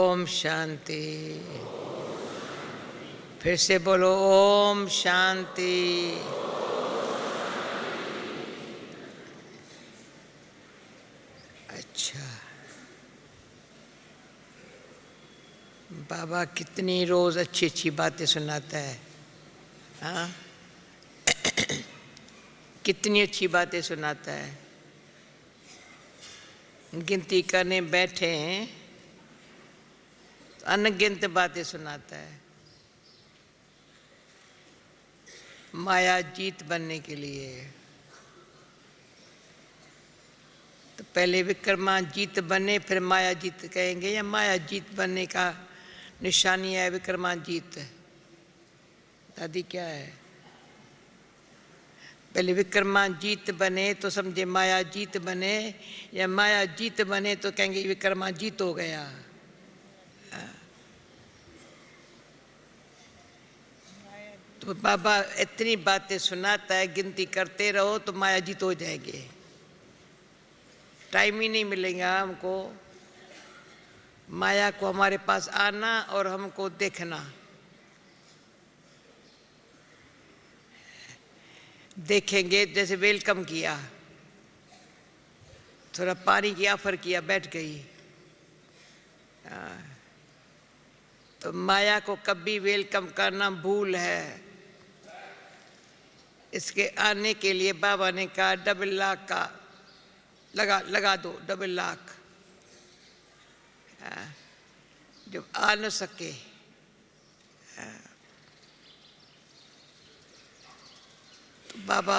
ओम शांति। फिर से बोलो ओम शांति। अच्छा, बाबा कितनी रोज अच्छी अच्छी बातें सुनाता है। हाँ कितनी अच्छी बातें सुनाता है। गिनती करने बैठे हैं तो अनगिनत बातें सुनाता है। माया जीत बनने के लिए तो पहले विक्रमा जीत बने फिर माया जीत कहेंगे, या माया जीत बनने का निशानी है विक्रमा जीत। दादी क्या है? पहले विक्रमा जीत बने तो समझे माया जीत बने, या माया जीत बने तो कहेंगे विक्रमा जीत हो गया। तो बाबा इतनी बातें सुनाता है, गिनती करते रहो तो माया जीत हो जाएगी। टाइम ही नहीं मिलेगा हमको माया को हमारे पास आना और हमको देखना। देखेंगे जैसे वेलकम किया, थोड़ा पानी की ऑफर किया, बैठ गई। तो माया को कभी वेलकम करना भूल है। इसके आने के लिए बाबा ने कहा डबल लाख का लगा दो, डबल लाख। जब आ न सके तो बाबा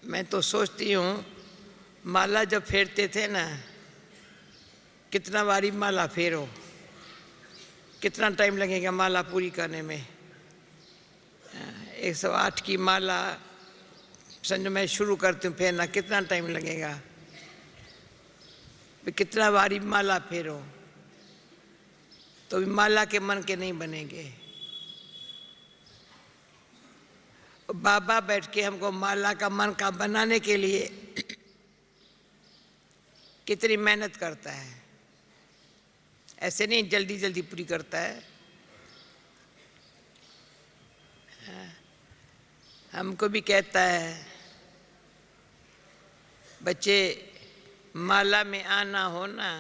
मैं तो सोचती हूँ माला जब फेरते थे ना, कितना बारी माला फेरो, कितना टाइम लगेगा माला पूरी करने में। 108 की माला समझो मैं शुरू करती हूँ फेरना, कितना टाइम लगेगा? कितना बारी माला फेरो तो भी माला के मन के नहीं बनेंगे। बाबा बैठ के हमको माला का मन का बनाने के लिए कितनी मेहनत करता है। ऐसे नहीं जल्दी जल्दी पूरी करता है। हमको भी कहता है बच्चे माला में आना हो ना,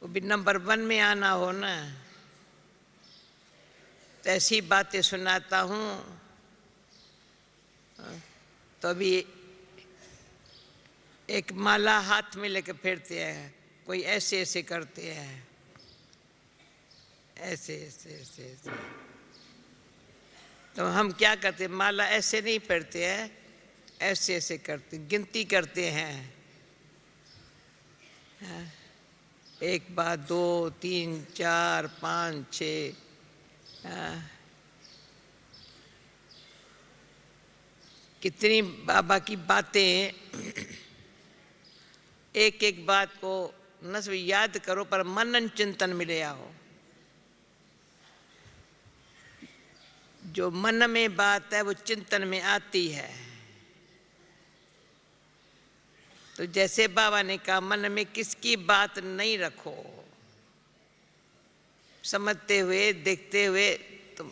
वो भी नंबर 1 में आना हो ना, तो ऐसी बातें सुनाता हूँ तो अभी एक माला हाथ में लेकर फेरते हैं, कोई ऐसे ऐसे करते हैं, ऐसे ऐसे ऐसे ऐसे। तो हम क्या करते हैं, माला ऐसे नहीं फेरते हैं, ऐसे ऐसे करते, गिनती करते हैं। 1 बार 2 3 4 5 6। कितनी बाबा की बातें, एक एक बात को न सिर्फ याद करो पर मनन चिंतन में ले आओ। जो मन में बात है वो चिंतन में आती है। तो जैसे बाबा ने कहा मन में किसकी बात नहीं रखो, समझते हुए देखते हुए तो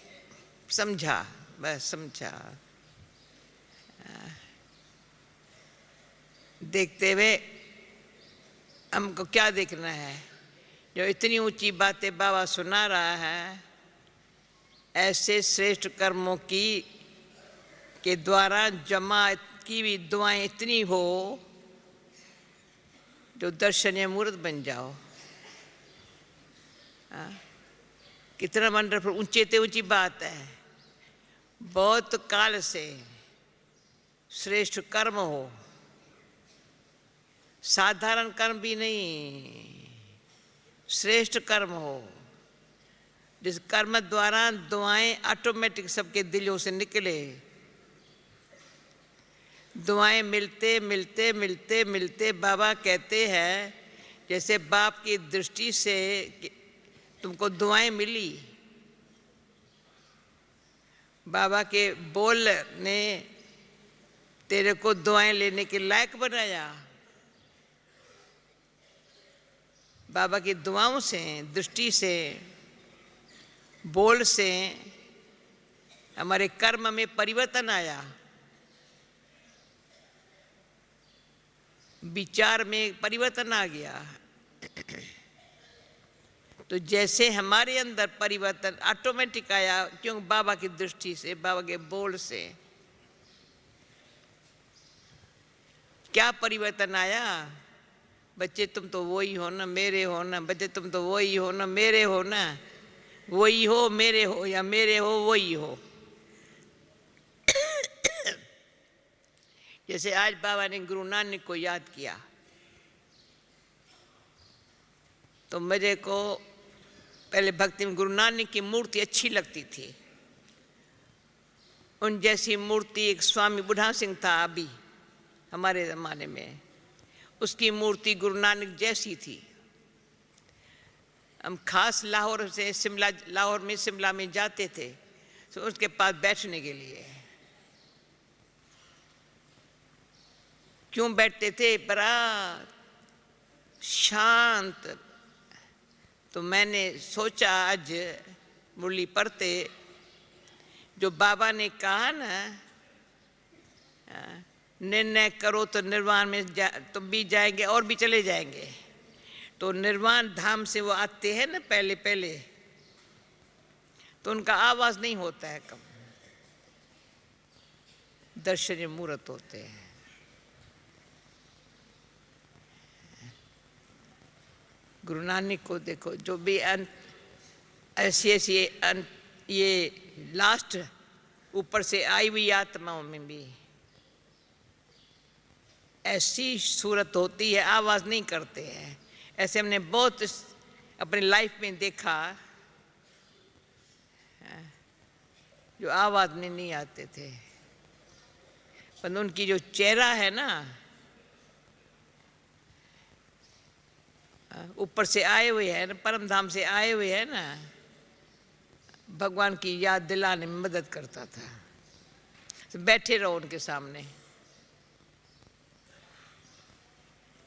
समझा, बस समझा। देखते हुए हमको क्या देखना है? जो इतनी ऊंची बातें बाबा सुना रहा है, ऐसे श्रेष्ठ कर्मों की के द्वारा जमा की भी दुआएं इतनी हो जो दर्शनीय मूर्त बन जाओ। कितना वंडरफुल, ऊंचे ते ऊंची बात है। बहुत काल से श्रेष्ठ कर्म हो, साधारण कर्म भी नहीं, श्रेष्ठ कर्म हो, जिस कर्म द्वारा दुआएं ऑटोमेटिक सबके दिलों से निकले। दुआएं मिलते मिलते मिलते मिलते बाबा कहते हैं जैसे बाप की दृष्टि से तुमको दुआएं मिली, बाबा के बोल ने तेरे को दुआएं लेने के लायक बनाया। बाबा की दुआओं से, दृष्टि से, बोल से हमारे कर्म में परिवर्तन आया, विचार में परिवर्तन आ गया। तो जैसे हमारे अंदर परिवर्तन ऑटोमेटिक आया, क्यों? बाबा की दृष्टि से, बाबा के बोल से। क्या परिवर्तन आया? बच्चे तुम तो वही हो ना, मेरे हो ना, बच्चे तुम तो वही हो ना, मेरे हो ना, वही हो मेरे हो, या मेरे हो वही हो। जैसे आज बाबा ने गुरु नानक को याद किया, तो मेरे को पहले भक्ति में गुरु नानक की मूर्ति अच्छी लगती थी। उन जैसी मूर्ति एक स्वामी बुढ़ा सिंह था अभी हमारे ज़माने में, उसकी मूर्ति गुरु नानक जैसी थी। हम खास लाहौर से शिमला, लाहौर में शिमला में जाते थे तो उसके पास बैठने के लिए। क्यों बैठते थे? बड़ा शांत। तो मैंने सोचा आज मुरली पढ़ते, जो बाबा ने कहा ना, निर्णय करो तो निर्वाण में तो भी जाएंगे और भी चले जाएंगे। तो निर्वाण धाम से वो आते हैं ना पहले पहले, तो उनका आवाज नहीं होता है कम, दर्शनीय मूर्त होते हैं। गुरु नानक को देखो, जो भी ऐसी ऐसी ये लास्ट ऊपर से आई हुई आत्माओं में भी ऐसी सूरत होती है, आवाज नहीं करते हैं। ऐसे हमने बहुत अपने लाइफ में देखा, जो आवाज में नहीं आते थे, पर उनकी जो चेहरा है ना, ऊपर से आए हुए हैं ना, परम धाम से आए हुए हैं ना, भगवान की याद दिलाने में मदद करता था। तो बैठे रहो उनके सामने।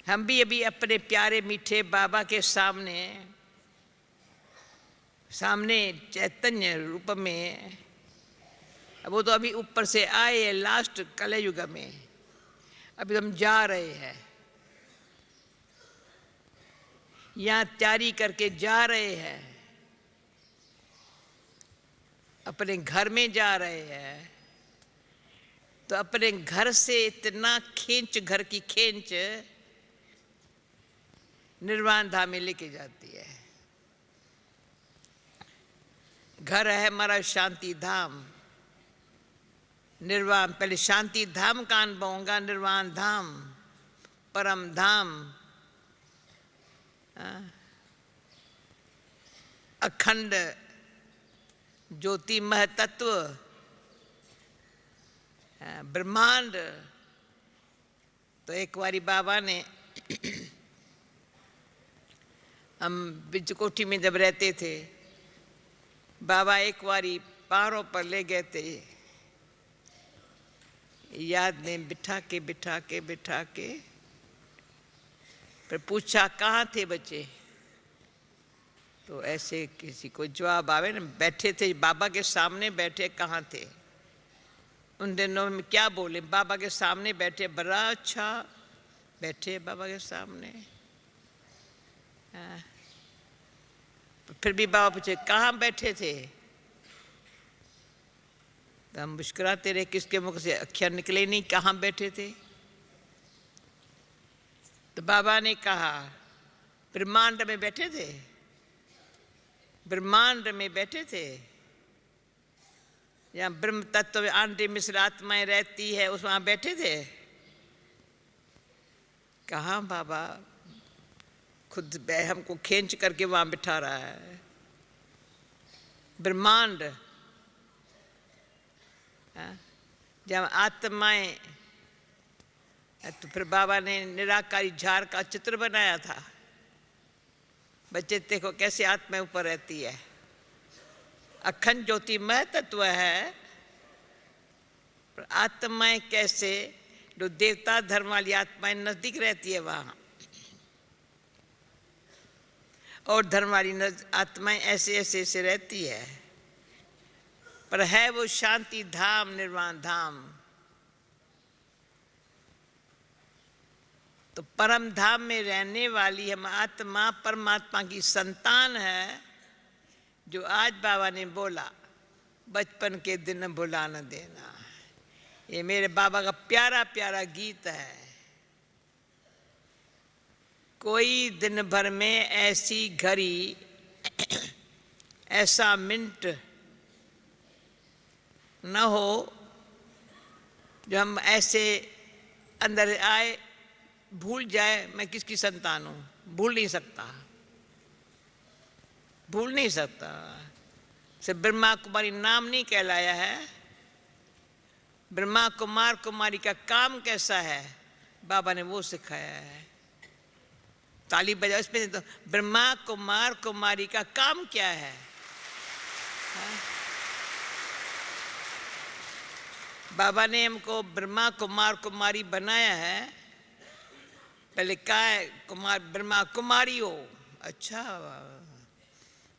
हम भी अभी अपने प्यारे मीठे बाबा के सामने चैतन्य रूप में, वो तो अभी ऊपर से आए हैं लास्ट कलयुग में, अभी हम जा रहे हैं, यहाँ तैयारी करके जा रहे हैं, अपने घर में जा रहे हैं। तो अपने घर से इतना खींच, घर की खींच निर्वाण धाम में लेके जाती है। घर है हमारा शांति धाम, निर्वाण, पहले शांति धाम का अनुभव होगा, निर्वाण धाम, परम धाम, अखंड ज्योति महतत्व, ब्रह्मांड। तो एक बारी बाबा ने हम बिज कोठी में जब रहते थे, बाबा एक बारी पहाड़ों पर ले गए थे, याद में बिठा के फिर पूछा कहाँ थे बच्चे? तो ऐसे किसी को जवाब आवे ना, बैठे थे बाबा के सामने, बैठे कहाँ थे? उन दिनों में क्या बोले? बाबा के सामने बैठे, बड़ा अच्छा बैठे बाबा के सामने। फिर भी बाबा पूछे कहाँ बैठे थे? तो हम मुस्कुराते रहे, किसके मुख से अक्षर निकले नहीं, कहाँ बैठे थे? तो बाबा ने कहा ब्रह्मांड में बैठे थे, ब्रह्मांड में बैठे थे, यहाँ ब्रह्म तत्व में आंटी मिश्र आत्माएं रहती है, उस वहां बैठे थे। कहाँ बाबा खुद हमको खींच करके वहां बिठा रहा है, ब्रह्मांड जब आत्माएं। तो फिर बाबा ने निराकारी झाड़ का चित्र बनाया था, बच्चे देखो कैसे आत्मा ऊपर रहती है, अखंड ज्योति महतत्व है, पर आत्माएं कैसे, जो देवता धर्म वाली आत्माएं नजदीक रहती है वहां। और धर्म वाली आत्माएं ऐसे ऐसे ऐसे रहती है, पर है वो शांति धाम, निर्वाण धाम। तो परम धाम में रहने वाली हम आत्मा परमात्मा की संतान है, जो आज बाबा ने बोला बचपन के दिन भुला न देना। ये मेरे बाबा का प्यारा प्यारा गीत है। कोई दिन भर में ऐसी घड़ी, ऐसा मिनट न हो जो हम ऐसे अंदर आए भूल जाए मैं किसकी संतान हूँ। भूल नहीं सकता, भूल नहीं सकता। सिर्फ ब्रह्मा कुमारी नाम नहीं कहलाया है। ब्रह्मा कुमार कुमारी का काम कैसा है बाबा ने वो सिखाया है। ताली बजाओ इसमें। तो ब्रह्मा कुमार कुमारी का काम क्या है? बाबा ने हमको ब्रह्मा कुमार कुमारी बनाया है। पहले क्या है? कुमार ब्रह्मा कुमारी हो, अच्छा।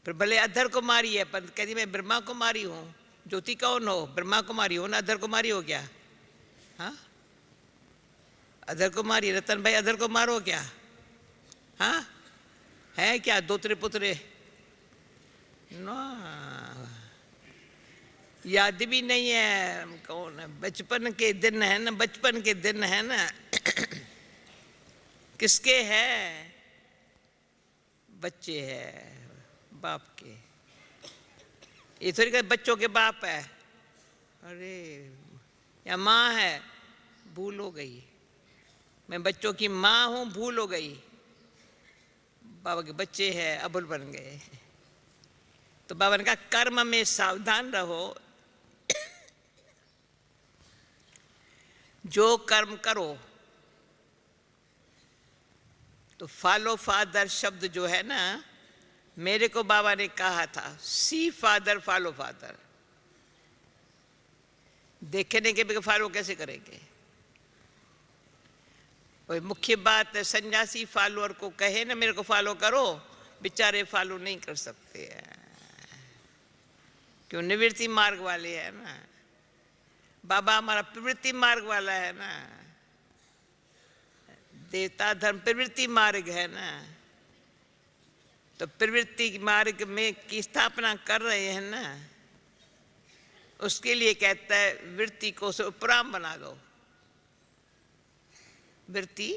फिर भले अधर कुमारी है, पर कहती मैं ब्रह्मा कुमारी हूँ। ज्योति कौन हो? ब्रह्मा कुमारी हो ना, अधर कुमारी हो क्या? हाँ, अधर कुमारी। रतन भाई अधर कुमार हो क्या? हाँ, है क्या दोतरे पुतरे? ना, याद भी नहीं है कौन है। बचपन के दिन है ना, बचपन के दिन है ना। किसके है? बच्चे है बाप के। ये थोड़ी का बच्चों के बाप है। अरे या माँ है, भूल हो गई। मैं बच्चों की माँ हूँ, भूल हो गई। बाबा के बच्चे हैं, अबुल बन गए। तो बाबा ने कहा कर्म में सावधान रहो। जो कर्म करो तो फॉलो फादर शब्द जो है ना, मेरे को बाबा ने कहा था सी फादर फॉलो फादर। देखने के भी फॉलो कैसे करेंगे? वही मुख्य बात है। सन्यासी फॉलोअर को कहे ना मेरे को फॉलो करो, बेचारे फॉलो नहीं कर सकते हैं। क्यों? निवृत्ति मार्ग वाले है ना। बाबा हमारा प्रवृत्ति मार्ग वाला है ना। देवता धर्म प्रवृत्ति मार्ग है ना। तो प्रवृत्ति मार्ग में की स्थापना कर रहे हैं ना, उसके लिए कहता है वृत्ति को से उपराम बना दो। वृत्ति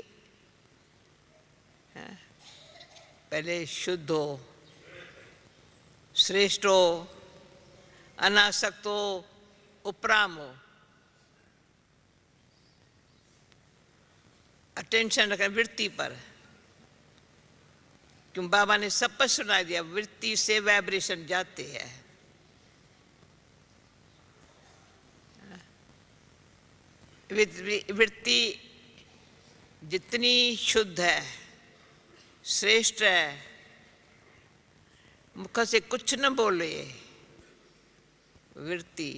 पहले शुद्ध हो, श्रेष्ठ हो, अनासक्त हो, उपराम हो। अटेंशन रखें वृत्ति पर। क्यों? बाबा ने सब पर सुना दिया, वृत्ति से वाइब्रेशन जाते हैं। वृत्ति जितनी शुद्ध है, श्रेष्ठ है, मुख से कुछ न बोले, वृत्ति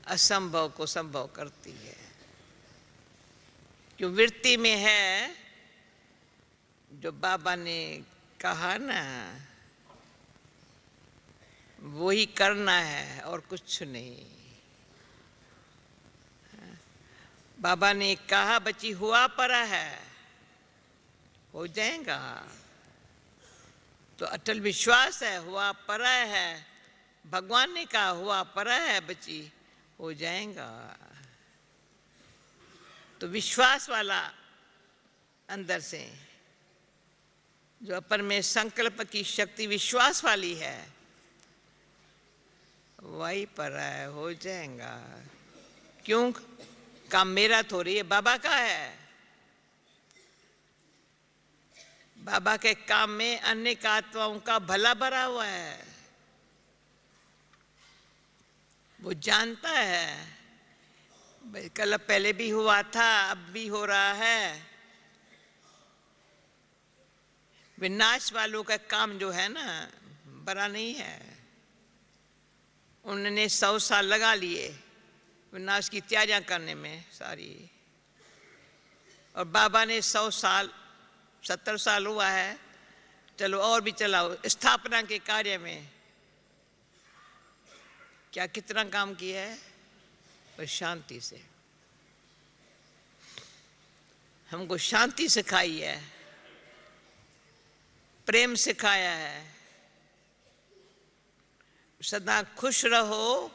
असंभव को संभव करती है। क्यों? वृत्ति में है जो बाबा ने कहा ना, वही करना है और कुछ नहीं। बाबा ने कहा बच्ची हुआ पड़ा है, हो जाएगा। तो अटल विश्वास है, हुआ पड़ा है। भगवान ने कहा हुआ पड़ा है बच्ची, हो जाएगा। तो विश्वास वाला अंदर से, जो अपन में संकल्प की शक्ति विश्वास वाली है, वही पर है, हो जाएगा। क्यों? काम मेरा थोड़ी है, बाबा का है। बाबा के काम में अनेक आत्माओं का भला भरा हुआ है। वो जानता है कल पहले भी हुआ था, अब भी हो रहा है। विनाश वालों का काम जो है ना, बड़ा नहीं है। उन्होंने 100 साल लगा लिए विनाश की तैयारियां करने में सारी। और बाबा ने 100 साल 70 साल हुआ है चलो और भी चलाओ। स्थापना के कार्य में क्या कितना काम किया है, पर शांति से। हमको शांति सिखाई है, प्रेम सिखाया है। सदा खुश रहो,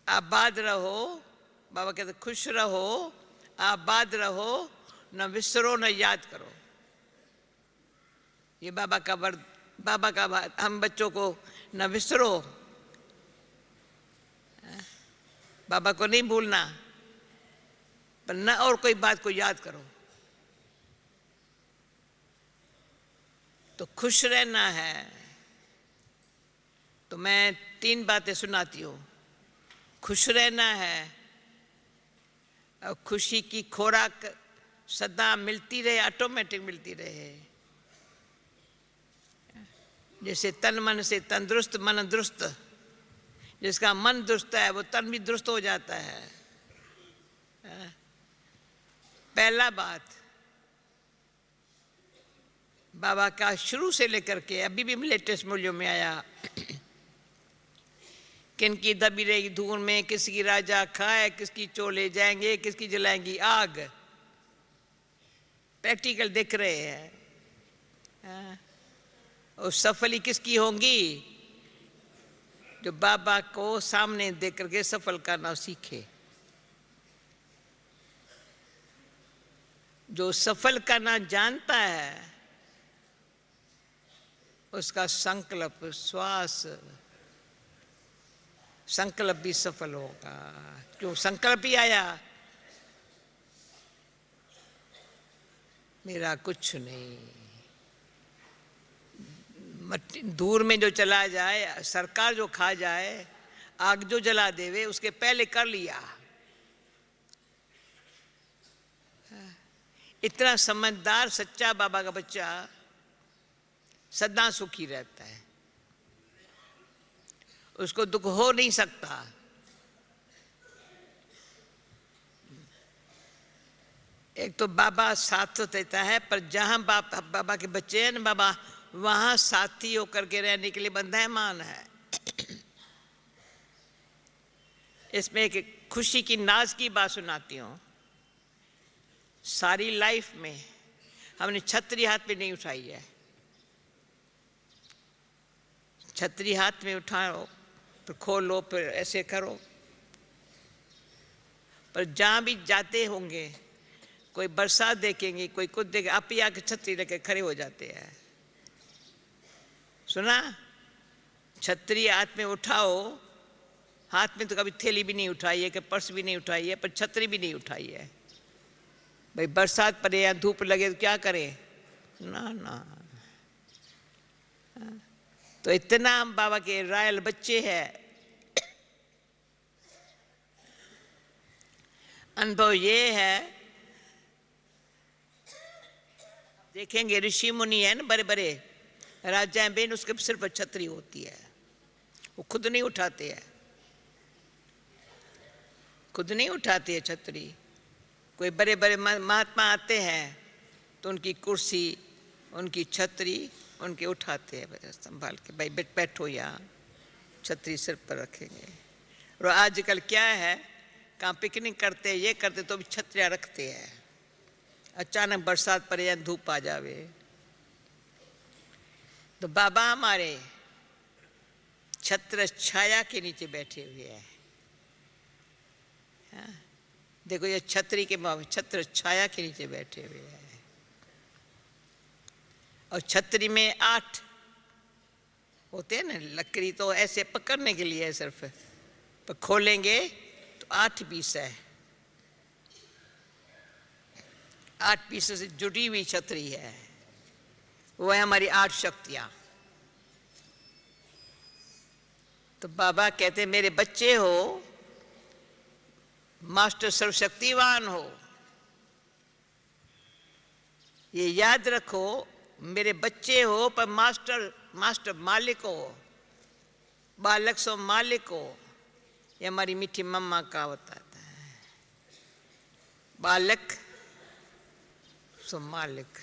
आबाद रहो। बाबा कहते खुश रहो, आबाद रहो, न विसरो न याद करो। ये बाबा का हम बच्चों को न विसरो, बाबा को नहीं भूलना, पर न और कोई बात को याद करो। तो खुश रहना है। तो मैं 3 बातें सुनाती हूँ। खुश रहना है, और खुशी की खुराक सदा मिलती रहे, ऑटोमेटिक मिलती रहे। जैसे तन मन से तंदुरुस्त मन दुरुस्त, जिसका मन दुरुस्त है वो तन भी दुरुस्त हो जाता है। पहला बात बाबा का शुरू से लेकर के अभी भी लेटेस्ट मूल्यों में आया, किनकी दबी रहेगी धूल में, किसकी राजा खाए, किसकी चोले जाएंगे, किसकी जलाएंगी आग। प्रैक्टिकल दिख रहे हैं। और सफली किसकी होंगी, जो बाबा को सामने देख करके सफल करना सीखे। जो सफल करना जानता है उसका संकल्प भी सफल होगा। क्यों संकल्प ही आया, मेरा कुछ नहीं। दूर में जो चला जाए, सरकार जो खा जाए, आग जो जला देवे, उसके पहले कर लिया। इतना समझदार सच्चा बाबा का बच्चा सदा सुखी रहता है, उसको दुख हो नहीं सकता। एक तो बाबा साथ तो देता है, पर जहां बाबा के बच्चे हैं ना बाबा, वहां साथी होकर के रहने के लिए बंधायमान है। इसमें एक खुशी की नाज की बात सुनाती हूँ। सारी लाइफ में हमने छतरी हाथ में नहीं उठाई है। छतरी हाथ में उठाओ, फिर खोलो, फिर ऐसे करो। पर जहाँ भी जाते होंगे, कोई बरसात देखेंगे, कोई कुछ देखे, आप ही आके छतरी लेके खड़े हो जाते हैं। सुना, छतरी हाथ में उठाओ। हाथ में तो कभी थैली भी नहीं उठाई है, कि पर्स भी नहीं उठाई है, पर छतरी भी नहीं उठाई है। भाई बरसात पड़े या धूप लगे तो क्या करें, ना। तो इतना हम बाबा के रायल बच्चे हैं। अनुभव ये है, देखेंगे ऋषि मुनि है ना, बड़े बड़े राजाएं बेन, उसके सिर पर छतरी होती है, वो खुद नहीं उठाते हैं, खुद नहीं उठाते है छतरी। कोई बड़े बड़े महात्मा आते हैं तो उनकी कुर्सी, उनकी छतरी उनके उठाते हैं संभाल के, भाई बैठो यहाँ, छतरी सिर पर रखेंगे। और आजकल क्या है, कहाँ पिकनिक करते ये करते तो भी छतरियाँ रखते हैं। अचानक बरसात पड़े या धूप आ जावे, तो बाबा हमारे छत्र छाया के नीचे बैठे हुए हैं। देखो ये छतरी के छत्र छाया के नीचे बैठे हुए हैं। और छतरी में 8 होते हैं ना, लकड़ी तो ऐसे पकड़ने के लिए है सिर्फ, पर खोलेंगे तो 8 पीस है। 8 पीस से जुड़ी हुई छतरी है, वो है हमारी 8 शक्तियां। तो बाबा कहते मेरे बच्चे हो, मास्टर सर्वशक्तिवान हो, ये याद रखो, मेरे बच्चे हो पर मास्टर मालिक हो, बालक सो मालिक हो। ये हमारी मीठी मम्मा का होता है, बालक सो मालिक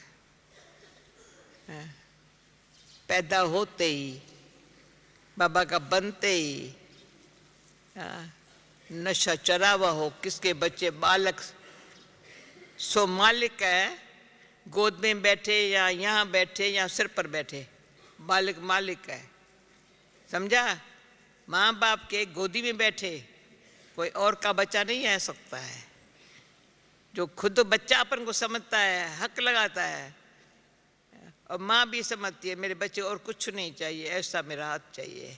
है। पैदा होते ही, बाबा का बनते ही नशा चढ़ा हुआ हो, किसके बच्चे बालक सो मालिक है, गोद में बैठे या यहाँ बैठे या सिर पर बैठे, बालक मालिक है, समझा। माँ बाप के गोदी में बैठे कोई और का बच्चा नहीं आ सकता है। जो खुद बच्चा अपन को समझता है, हक लगाता है, और माँ भी समझती है मेरे बच्चे और कुछ नहीं चाहिए, ऐसा मेरा हाथ चाहिए।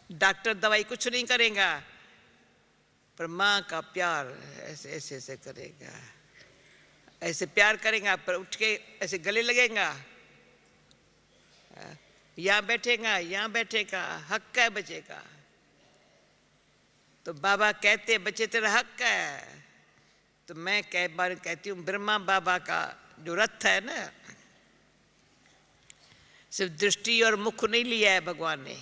डॉक्टर दवाई कुछ नहीं करेगा, पर माँ का प्यार ऐसे ऐसे ऐसे करेगा, ऐसे प्यार करेगा, पर उठ के ऐसे गले लगेगा, यहाँ बैठेगा, यहाँ बैठेगा, हक है बच्चे का। तो बाबा कहते बच्चे तेरा हक है। तो मैं कई बार कहती हूँ ब्रह्मा बाबा का जो रथ है ना, सिर्फ दृष्टि और मुख नहीं लिया है भगवान ने।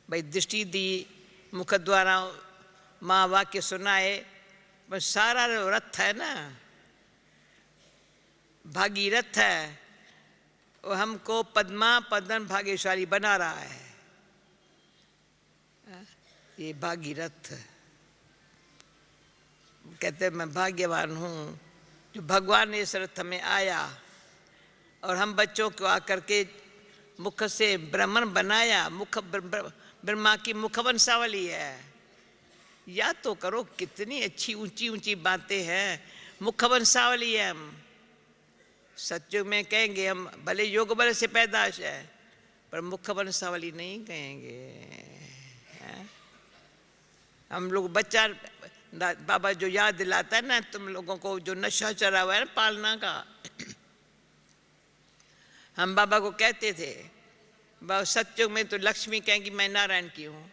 भाई दृष्टि दी, मुख द्वारा माँ वाक्य सुनाए, बस सारा रथ है ना, भागीरथ है, वो हमको पद्मा पदन भाग्यशाली बना रहा है। ये भागीरथ कहते मैं भाग्यवान हूँ जो भगवान ने इस रथ में आया और हम बच्चों को आकर के मुख से ब्राह्मण बनाया। मुख ब्रह्मा की मुख वंशावली है। या तो करो, कितनी अच्छी ऊंची ऊंची बातें हैं, मुख वंशावली है। हम सच्चों में कहेंगे हम भले योग बल से पैदाश है, पर मुख वंशावली नहीं कहेंगे। हम लोग बच्चा बाबा जो याद दिलाता है ना तुम लोगों को, जो नशा चढ़ा हुआ है ना पालना का, हम बाबा को कहते थे बाबा सच्चों में तो लक्ष्मी कहेंगी मैं नारायण की हूँ,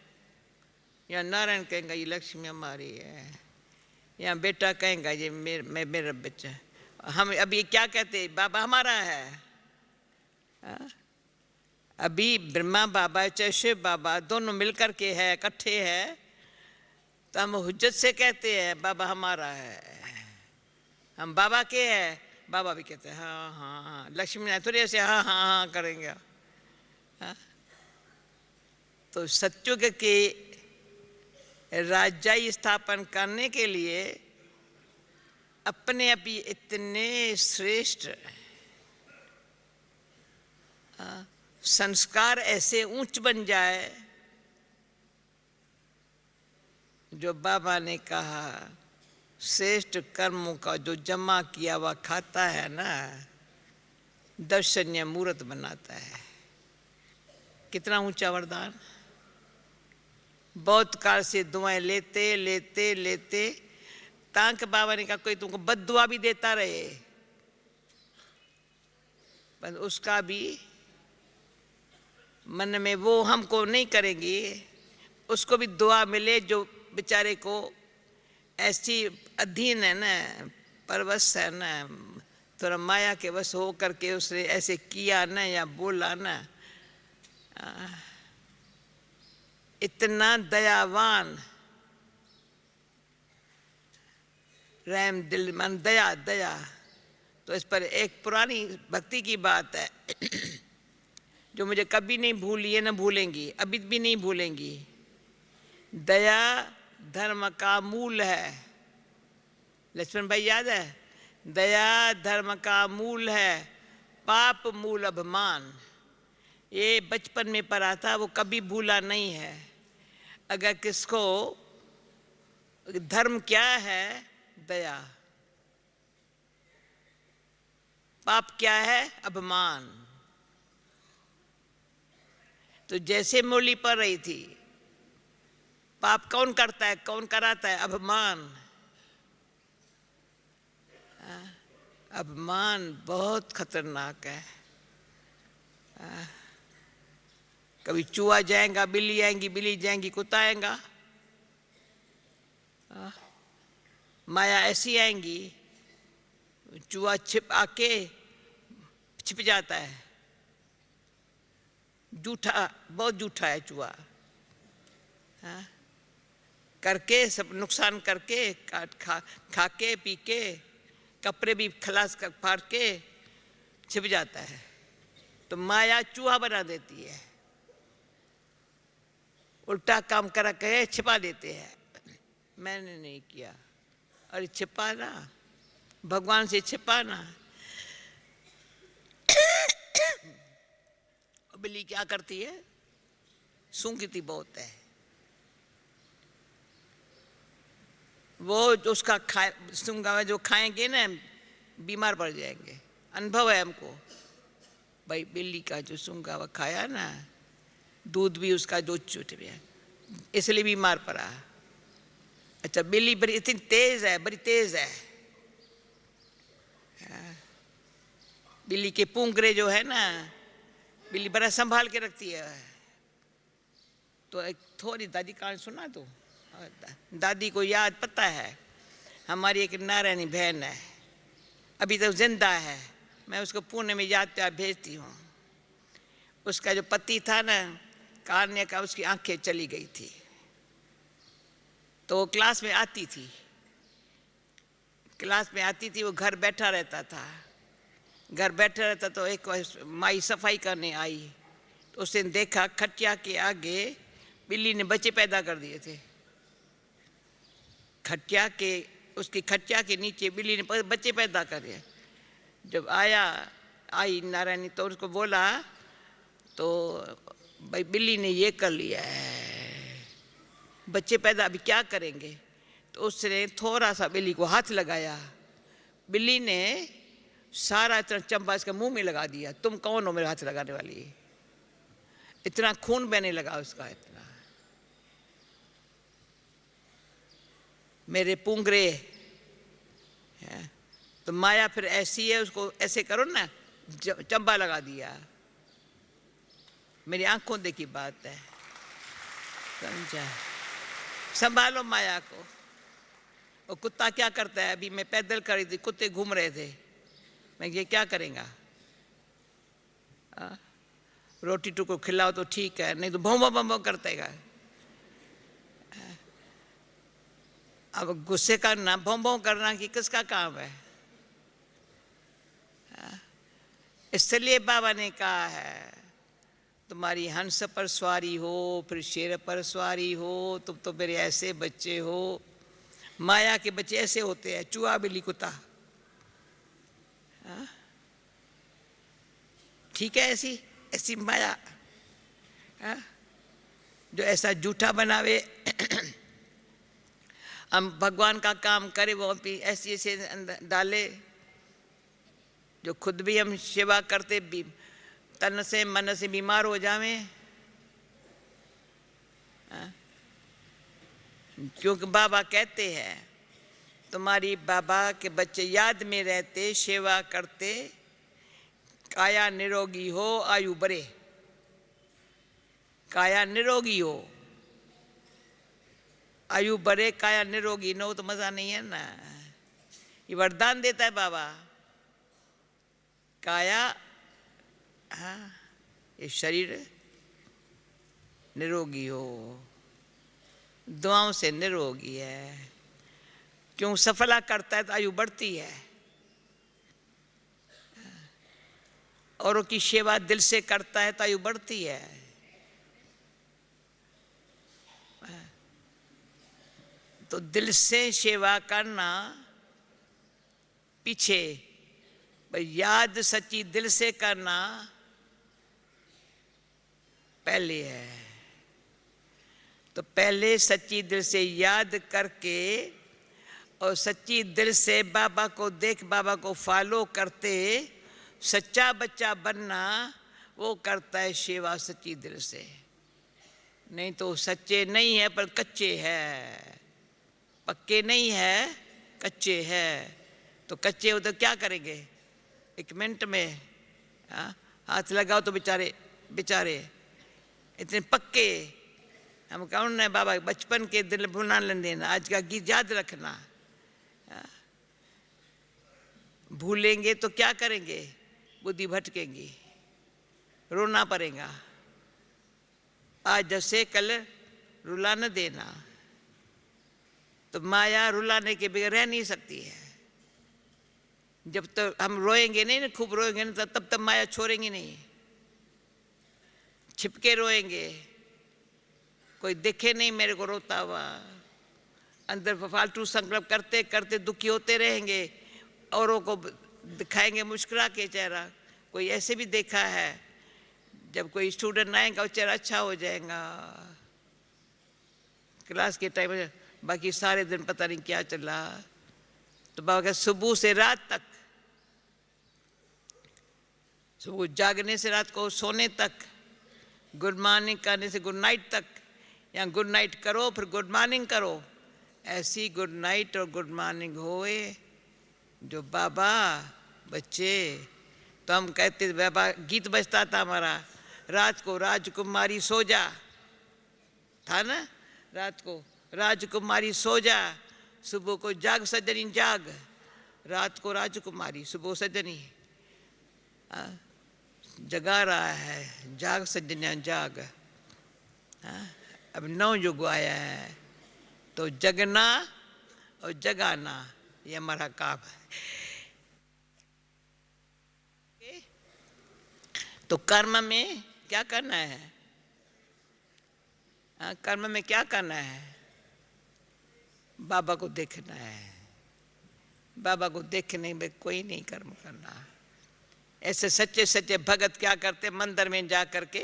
या नारायण कहेंगे ये लक्ष्मी हमारी है, या बेटा कहेंगे ये मेरा बच्चा। हम अभी क्या कहते बाबा हमारा है। अभी ब्रह्मा बाबा चाहे शिव बाबा दोनों मिलकर के है, इकट्ठे है, तो हम हुज्जत से कहते हैं बाबा हमारा है, हम बाबा के हैं। बाबा भी कहते हैं हाँ हाँ हाँ, लक्ष्मी नारायण थोड़ी ऐसे हाँ हाँ हाँ करेंगे। हाँ? तो सत्युग के राज्य स्थापन करने के लिए अपने अभी इतने श्रेष्ठ संस्कार ऐसे ऊंच बन जाए, जो बाबा ने कहा श्रेष्ठ कर्मों का जो जमा किया हुआ खाता है ना, दर्शनीय मूर्त बनाता है। कितना ऊंचा वरदान। बहुत काल से दुआएं लेते लेते लेते तांक बाबा ने कहा कोई तुमको बद्दुआ भी देता रहे, पर उसका भी मन में वो हमको नहीं करेंगी, उसको भी दुआ मिले जो बेचारे को ऐसी अधीन है ना, परवश है ना, थोड़ा माया के वश हो करके उसने ऐसे किया ना या बोला ना, इतना दयावान, रहम दिल मन दया दया। तो इस पर एक पुरानी भक्ति की बात है जो मुझे कभी नहीं भूली है, ना भूलेंगी, अभी भी नहीं भूलेंगी। दया धर्म का मूल है। लक्ष्मण भाई याद है? दया धर्म का मूल है, पाप मूल अभिमान। ये बचपन में पढ़ा था, वो कभी भूला नहीं है। अगर किसको धर्म क्या है? दया। पाप क्या है? अभिमान। तो जैसे मुरली पढ़ रही थी, पाप कौन करता है, कौन कराता है? अभिमान। अभिमान बहुत खतरनाक है। कभी चूहा जाएगा, बिल्ली आएंगी, बिल्ली जाएंगी, कुत्ता आएगा। माया ऐसी आएंगी, चूहा छिप आके छिप जाता है। जूठा, बहुत जूठा है चूहा। करके सब नुकसान करके खा के पी के, कपड़े भी खलास कर फाड़ के, छिप जाता है, तो माया चूहा बना देती है, उल्टा काम करा कहे छिपा देते हैं। मैंने नहीं किया, अरे छिपाना, भगवान से छिपाना। बिल्ली क्या करती है, सूंघती बहुत है, वो उसका सूंघा जो खाएंगे ना बीमार पड़ जाएंगे। अनुभव है हमको भाई, बिल्ली का जो सूंघा हुआ खाया ना, दूध भी उसका जो चूट गया, इसलिए बीमार पड़ा। अच्छा, बिल्ली बड़ी इतनी तेज है, बड़ी तेज है। बिल्ली के पूंगरे जो है ना, बिल्ली बड़ा संभाल के रखती है। तो एक थोड़ी दादी कहानी सुना दो। दादी को याद पता है, हमारी एक नारायणी बहन है, अभी तक जिंदा है, मैं उसको पुणे में याद प्यार भेजती हूँ। उसका जो पति था ना कार्य का, उसकी आंखें चली गई थी, तो वो क्लास में आती थी, वो घर बैठा रहता था, तो एक माई सफाई करने आई, तो उसने देखा खटिया के आगे बिल्ली ने बच्चे पैदा कर दिए थे। उसकी खटिया के नीचे बिल्ली ने बच्चे पैदा कर दिए। जब आई नारायणी तो उसको बोला, तो भाई बिल्ली ने ये कर लिया है, बच्चे पैदा, अभी क्या करेंगे? तो उसने थोड़ा सा बिल्ली को हाथ लगाया, बिल्ली ने सारा इतना चंपा इसके मुंह में लगा दिया। तुम कौन हो मेरे हाथ लगाने वाली? इतना खून बहने लगा उसका, इतना मेरे पुंगरे। तो माया फिर ऐसी है, उसको ऐसे करो ना, चंबा लगा दिया। मेरी आंखों देखी बात है, समझा? संभालो माया को। और कुत्ता क्या करता है, अभी मैं पैदल खड़ी थी, कुत्ते घूम रहे थे, मैं ये क्या करेगा? रोटी टुको खिलाओ तो ठीक है, नहीं तो भौं भौं भौं करता है। अब गुस्से करना, भौं भौं करना कि किसका काम है? इसलिए बाबा ने कहा है, तुम्हारी हंस पर सवारी हो, फिर शेर पर सवारी हो, तुम तो मेरे ऐसे बच्चे हो। माया के बच्चे ऐसे होते हैं, चूहा बिल्ली कुत्ता। ठीक है, ऐसी माया जो ऐसा झूठा बनावे। हम भगवान का काम करें, वो भी ऐसे डाले जो खुद भी हम सेवा करते भी तन से मन से बीमार हो जावे। क्योंकि बाबा कहते हैं, तुम्हारी बाबा के बच्चे याद में रहते, सेवा करते, काया निरोगी हो, आयु बढ़े। काया निरोगी हो, आयु बढ़े, काया निरोगी न हो तो मजा नहीं है ना। ये वरदान देता है बाबा, काया, ये शरीर निरोगी हो, दुआओं से निरोगी है। क्यों? सफला करता है तो आयु बढ़ती है। औरों की सेवा दिल से करता है तो आयु बढ़ती है। तो दिल से सेवा करना पीछे, याद सच्ची दिल से करना पहले है। तो पहले सच्ची दिल से याद करके और सच्ची दिल से बाबा को देख, बाबा को फॉलो करते, सच्चा बच्चा बनना, वो करता है सेवा सच्ची दिल से। नहीं तो सच्चे नहीं है पर कच्चे है, पक्के नहीं है, कच्चे है। तो कच्चे हो तो क्या करेंगे? एक मिनट में हाथ लगाओ तो बेचारे इतने पक्के। हम कौन है बाबा, बचपन के दिल भुला लेना, आज का गीत याद रखना। भूलेंगे तो क्या करेंगे? बुद्धि भटकेंगी, रोना पड़ेगा। आज जैसे कल रुला न देना। तो माया रुलाने के बगैर रह नहीं सकती है। जब तक हम रोएंगे नहीं ना, खूब रोएंगे ना, तब तक माया छोड़ेंगे नहीं, छिपके रोएंगे, कोई देखे नहीं मेरे को रोता हुआ, अंदर फालतू संकल्प करते करते दुखी होते रहेंगे, औरों को दिखाएंगे मुस्कुरा के चेहरा। कोई ऐसे भी देखा है, जब कोई स्टूडेंट आएगा वो चेहरा अच्छा हो जाएगा क्लास के टाइम में, बाकी सारे दिन पता नहीं क्या चला। तो बाबा का सुबह से रात तक, सुबह जागने से रात को सोने तक, गुड मॉर्निंग करने से गुड नाइट तक, या गुड नाइट करो फिर गुड मॉर्निंग करो, ऐसी गुड नाइट और गुड मॉर्निंग होए जो बाबा बच्चे। तो हम कहते बाबा, गीत बजता था हमारा, रात को राजकुमारी सो जा, था ना, रात को राजकुमारी सो जा, सुबह को जाग सजनी जाग, रात को राजकुमारी सुबह सजनी जगा रहा है, जाग सजनिया जाग। अब 9 युग आया है, तो जगना और जगाना ये हमारा काम है। तो कर्म में क्या करना है? कर्म में क्या करना है? बाबा को देखना है। बाबा को देखने में कोई नहीं कर्म करना। ऐसे सच्चे सच्चे भगत क्या करते, मंदिर में जा करके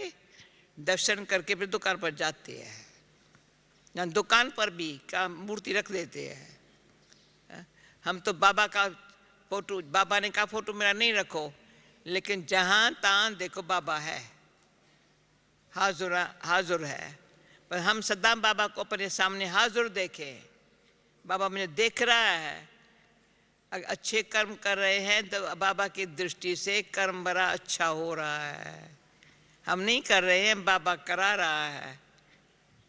दर्शन करके फिर दुकान पर जाते हैं, दुकान पर भी क्या मूर्ति रख देते हैं। हम तो बाबा का फोटो, बाबा ने कहा फोटो मेरा नहीं रखो, लेकिन जहाँ तहाँ देखो बाबा है, हाजुर है। पर हम सदा बाबा को अपने सामने हाजुर देखें, बाबा मुझे देख रहा है। अगर अच्छे कर्म कर रहे हैं तो बाबा की दृष्टि से कर्म बड़ा अच्छा हो रहा है। हम नहीं कर रहे हैं, बाबा करा रहा है।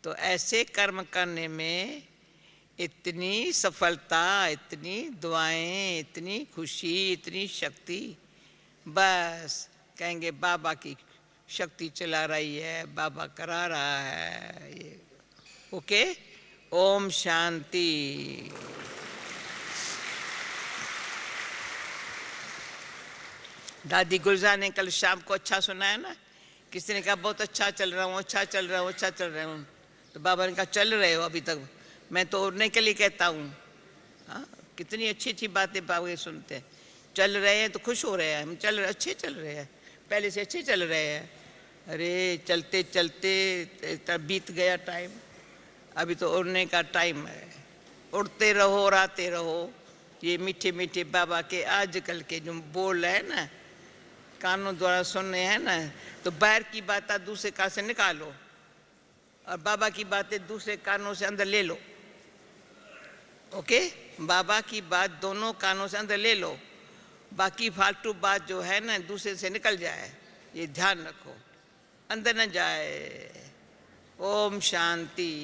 तो ऐसे कर्म करने में इतनी सफलता, इतनी दुआएं, इतनी खुशी, इतनी शक्ति, बस कहेंगे बाबा की शक्ति चला रही है, बाबा करा रहा है ये। ओके, ओम शांति। दादी गुलजार ने कल शाम को अच्छा सुनाया ना, किसी ने कहा बहुत अच्छा चल रहा हूँ, अच्छा चल रहा हूँ, अच्छा चल रहा हूँ। तो बाबा ने कहा चल रहे हो अभी तक, मैं तो उड़ने के लिए कहता हूँ। हाँ, कितनी अच्छी अच्छी बातें बाबा सुनते हैं। चल रहे हैं तो खुश हो रहे हैं, हम चल रहे, अच्छे चल रहे हैं, पहले से अच्छे चल रहे हैं। अरे चलते चलते तब बीत गया टाइम, अभी तो उड़ने का टाइम है। उड़ते रहो और आते रहो। ये मीठे मीठे बाबा के आजकल के जो बोल है ना, कानों द्वारा सुनने हैं ना, तो बाहर की बात दूसरे कान से निकालो और बाबा की बातें दूसरे कानों से अंदर ले लो। ओके, बाबा की बात दोनों कानों से अंदर ले लो, बाकी फालतू बात जो है ना दूसरे से निकल जाए, ये ध्यान रखो, अंदर न जाए। ओम शांति।